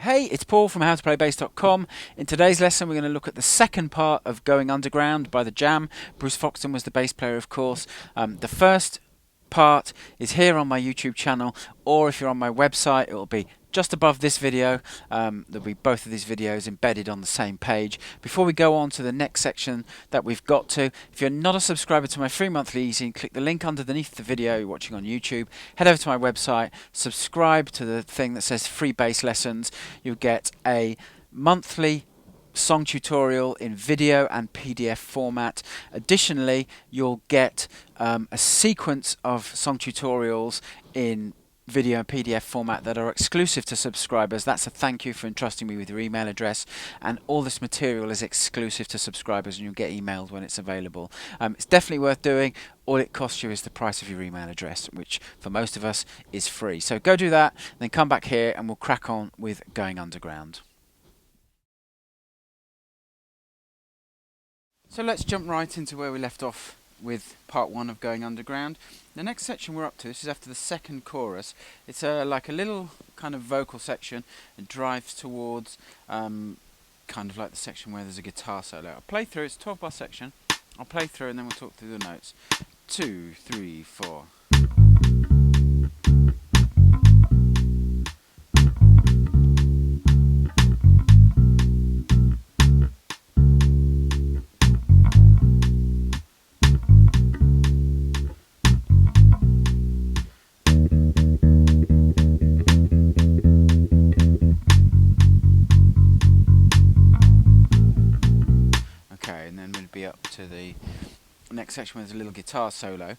Hey, it's Paul from howtoplaybassdotcom. In today's lesson, we're going to look at the second part of Going Underground by the Jam. Bruce Foxton was the bass player, of course. The first part is here on my YouTube channel, or if you're on my website, it will be just above this video. There'll be both of these videos embedded on the same page. Before we go on to the next section that we've got to, if you're not a subscriber to my free monthly easy, click the link underneath the video you're watching on YouTube, head over to my website, subscribe to the thing that says free bass lessons. You'll get a monthly song tutorial in video and PDF format. Additionally, you'll get a sequence of song tutorials in video and PDF format that are exclusive to subscribers. That's a thank you for entrusting me with your email address, and all this material is exclusive to subscribers and you'll get emailed when it's available. It's definitely worth doing. All it costs you is the price of your email address, which for most of us is free. So go do that, then come back here and we'll crack on with Going Underground. So let's jump right into where we left off with part one of Going Underground. The next section we're up to, this is after the second chorus. It's like a little kind of vocal section. It drives towards kind of like the section where there's a guitar solo. I'll play through, it's a 12-bar section. I'll play through and then we'll talk through the notes. 2, 3, 4. And then we'll be up to the next section where there's a little guitar solo.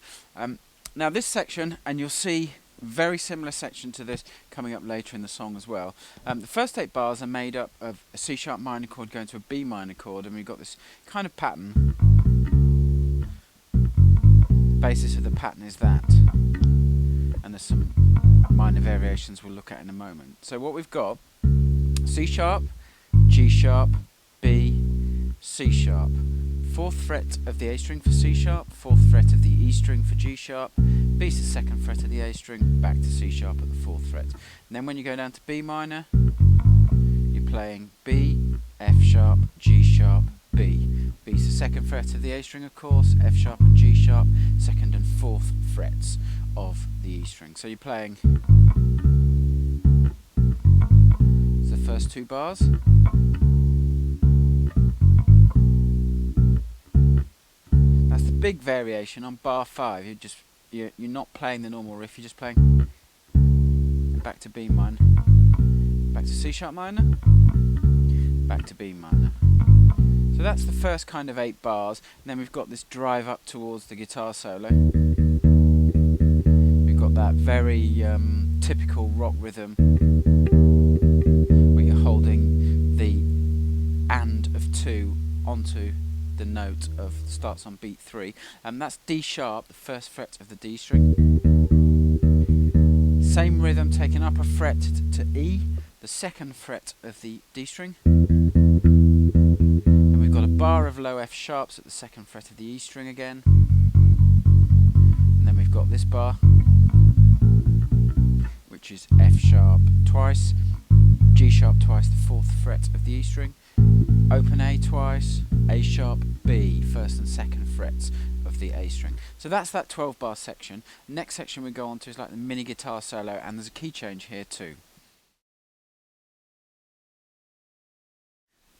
Now this section, and you'll see very similar section to this coming up later in the song as well. The first 8 bars are made up of a C sharp minor chord going to a B minor chord, and we've got this kind of pattern. The basis of the pattern is that, and there's some minor variations we'll look at in a moment. So what we've got: C sharp, G sharp, B, C sharp, 4th fret of the A string for C sharp, 4th fret of the E string for G sharp, B's the 2nd fret of the A string, back to C sharp at the 4th fret. And then when you go down to B minor, you're playing B, F sharp, G sharp, B. B's the 2nd fret of the A string, of course, F sharp and G sharp, 2nd and 4th frets of the E string. So you're playing the first 2 bars. That's the big variation on bar 5. You're not playing the normal riff. You're just playing back to B minor, back to C sharp minor, back to B minor. So that's the first kind of 8 bars. And then we've got this drive up towards the guitar solo. We've got that very typical rock rhythm where you're holding the and of 2 onto the note of starts on beat 3, and that's D sharp, the 1st fret of the D string. Same rhythm, taking up a fret to E, the 2nd fret of the D string. And we've got a bar of low F sharps at the 2nd fret of the E string again. And then we've got this bar, which is F sharp twice, G sharp twice, the 4th fret of the E string. Open A twice, A sharp, B, 1st and 2nd frets of the A string. So that's that 12-bar section. Next section we go on to is like the mini guitar solo, and there's a key change here too.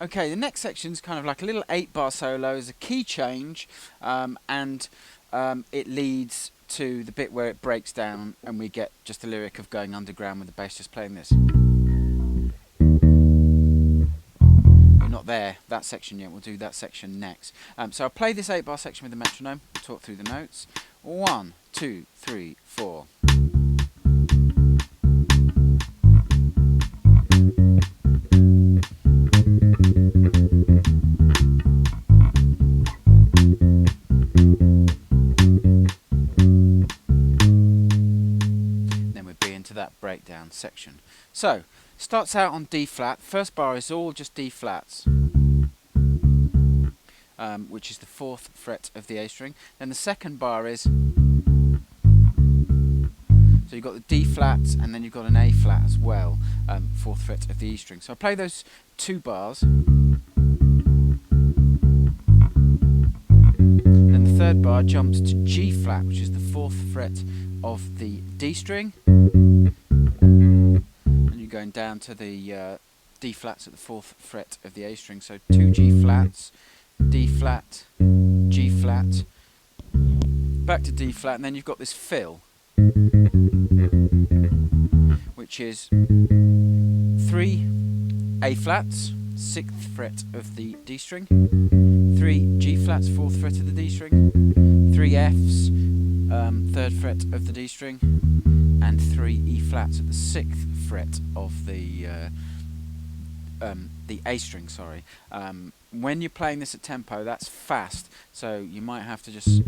Okay, the next section is kind of like a little 8-bar solo. There's a key change, and it leads to the bit where it breaks down and we get just the lyric of Going Underground with the bass just playing this. Not there, that section yet, we'll do that section next. So I'll play this 8-bar section with the metronome, talk through the notes. 1, 2, 3, 4. Then we'll be into that breakdown section. So, starts out on D flat. First bar is all just D flats, which is the 4th fret of the A string. Then the second bar is, so So you've got the D flat and then you've got an A flat as well, 4th fret of the E string. So I'll play those 2 bars. Then the 3rd bar jumps to G flat, which is the 4th fret of the D string. And you're going down to the D flats at the 4th fret of the A string. So 2 G flats, D flat, G flat, back to D flat, and then you've got this fill, which is 3 A flats, 6th fret of the D string, 3 G flats, 4th fret of the D string, 3 Fs, 3rd fret of the D string, and 3 E flats at the 6th fret of the A string. Sorry. When you're playing this at tempo, that's fast, so you might have to just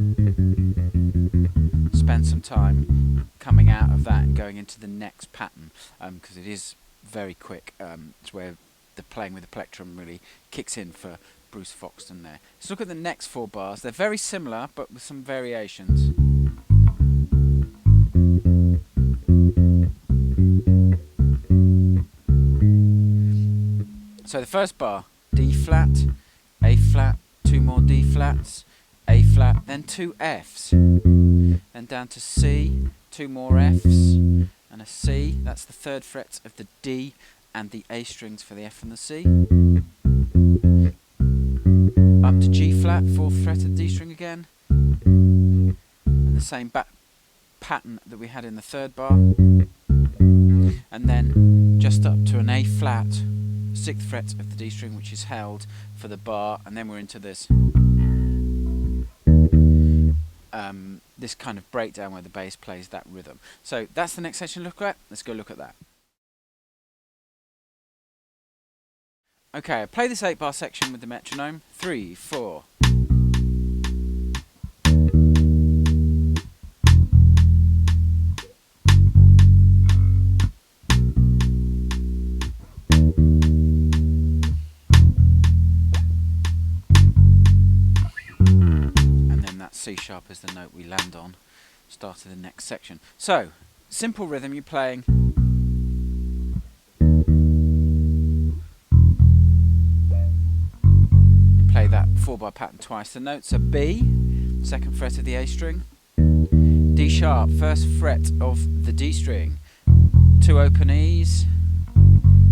spend some time coming out of that and going into the next pattern, because it is very quick. It's where the playing with the plectrum really kicks in for Bruce Foxton there. Let's look at the next 4 bars. They're very similar, but with some variations. So the first bar, D flat, A flat, 2 more D flats, A flat, then 2 Fs, then down to C, 2 more Fs, and a C. That's the 3rd fret of the D and the A strings for the F and the C. Up to G flat, 4th fret of the D string again, and the same pattern that we had in the 3rd bar, and then just up to an A flat, 6th fret of the D string, which is held for the bar, and then we're into this this kind of breakdown where the bass plays that rhythm. So that's the next section to look at. Let's go look at that. Okay, I play this 8-bar section with the metronome. 3, 4. C sharp is the note we land on, start of the next section. So, simple rhythm, you're playing. You play that 4-bar pattern twice. The notes are B, 2nd fret of the A string, D sharp, 1st fret of the D string, 2 open E's,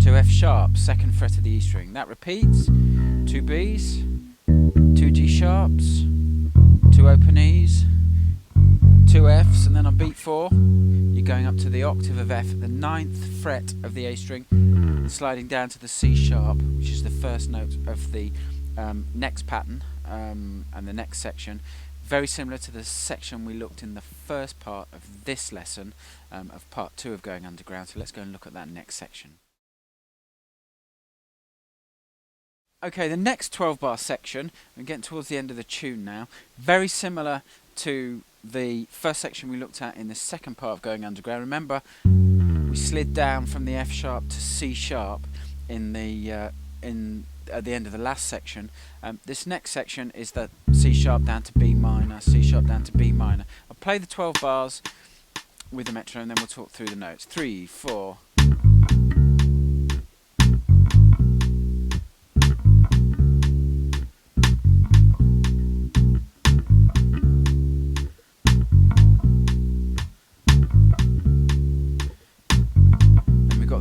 2 F sharp, 2nd fret of the E string. That repeats, 2 B's, 2 G sharps, 2 open E's, 2 F's, and then on beat 4 you're going up to the octave of F at the 9th fret of the A string, and sliding down to the C sharp, which is the 1st note of the next pattern and the next section. Very similar to the section we looked in the first part of this lesson, of part 2 of Going Underground. So let's go and look at that next section. Okay, the next 12-bar section, we're getting towards the end of the tune now, very similar to the first section we looked at in the second part of Going Underground. Remember, we slid down from the F sharp to C sharp at the end of the last section. This next section is the C sharp down to B minor, C sharp down to B minor. I'll play the 12 bars with the metronome, then we'll talk through the notes. 3, 4.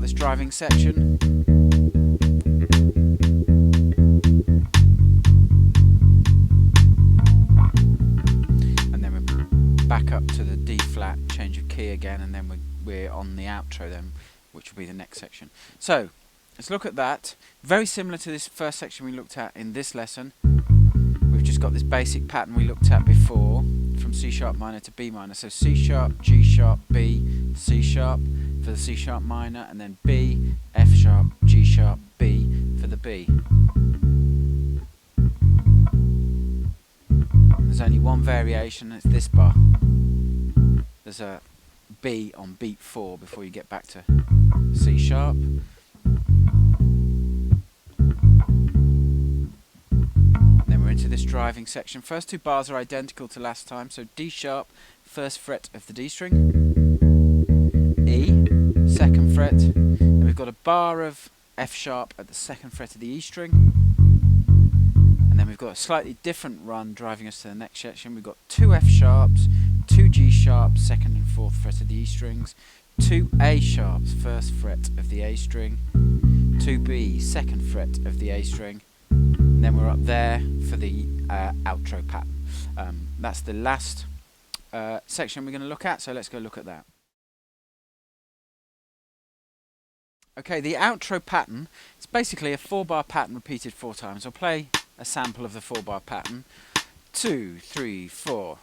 This driving section, and then we're back up to the D flat, change of key again, and then we're on the outro then, which will be the next section. So let's look at that. Very similar to this first section we looked at in this lesson. We've just got this basic pattern we looked at before, from C sharp minor to B minor. So C sharp, G sharp, B, C sharp for the C sharp minor, and then B, F sharp, G sharp, B for the B. There's only one variation, it's this bar. There's a B on beat 4 before you get back to C sharp. Then we're into this driving section. First 2 bars are identical to last time, so D sharp, 1st fret of the D string, fret, and we've got a bar of F sharp at the 2nd fret of the E string, and then we've got a slightly different run driving us to the next section. We've got 2 F sharps, 2 G sharps, 2nd and 4th fret of the E strings, 2 A sharps, 1st fret of the A string, 2 B, 2nd fret of the A string, and then we're up there for the outro pattern. That's the last section we're going to look at, so let's go look at that. Okay, the outro pattern, it's basically a 4-bar pattern repeated 4 times. I'll play a sample of the 4-bar pattern. 2, 3, 4.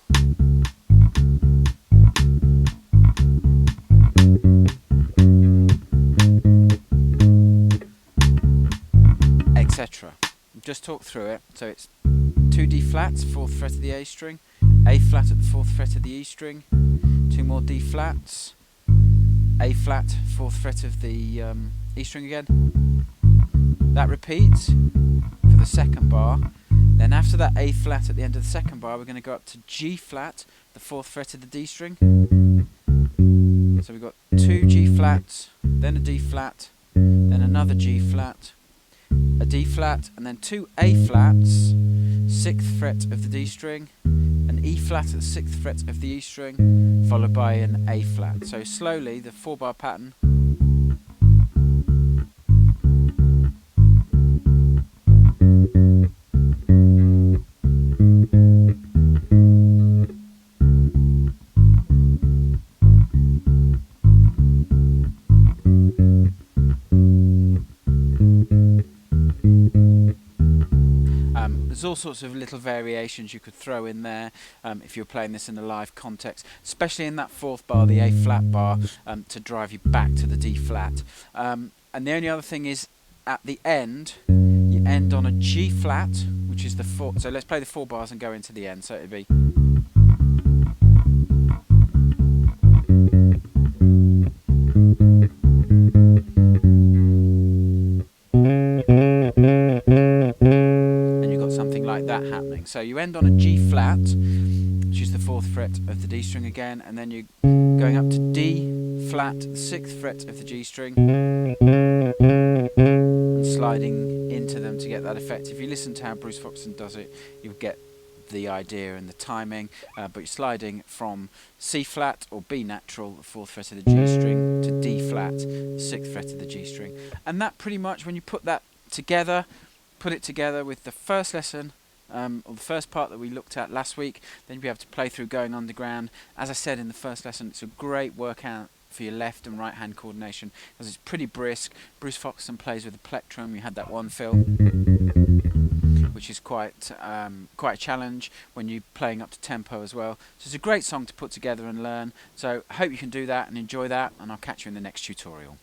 Etc. Just talk through it. So it's 2 D flats, 4th fret of the A string, A flat at the 4th fret of the E string, 2 more D flats, A flat, 4th fret of the E string again. That repeats for the 2nd bar. Then after that A flat at the end of the 2nd bar, we're going to go up to G flat, the 4th fret of the D string. So we've got 2 G flats, then a D flat, then another G flat, a D flat, and then 2 A flats, 6th fret of the D string, an E flat at the 6th fret of the E string, followed by an A flat. So slowly, the 4-bar pattern. There's all sorts of little variations you could throw in there if you're playing this in a live context, especially in that 4th bar, the A flat bar, to drive you back to the D flat. And the only other thing is, at the end, you end on a G flat, which is the 4. So let's play the 4 bars and go into the end. So it'd be. Like that happening. So you end on a G flat, which is the 4th fret of the D string again, and then you're going up to D flat, the 6th fret of the G string, and sliding into them to get that effect. If you listen to how Bruce Foxton does it, you'll get the idea and the timing, but you're sliding from C flat or B natural, the 4th fret of the G string, to D flat, the 6th fret of the G string. And that pretty much, when you put that together, put it together with the first lesson, or the first part that we looked at last week, then you'll be able to play through Going Underground. As I said in the first lesson, it's a great workout for your left and right hand coordination, because it's pretty brisk. Bruce Foxton plays with a plectrum. You had that one fill, which is quite a challenge when you're playing up to tempo as well. So it's a great song to put together and learn. So I hope you can do that and enjoy that, and I'll catch you in the next tutorial.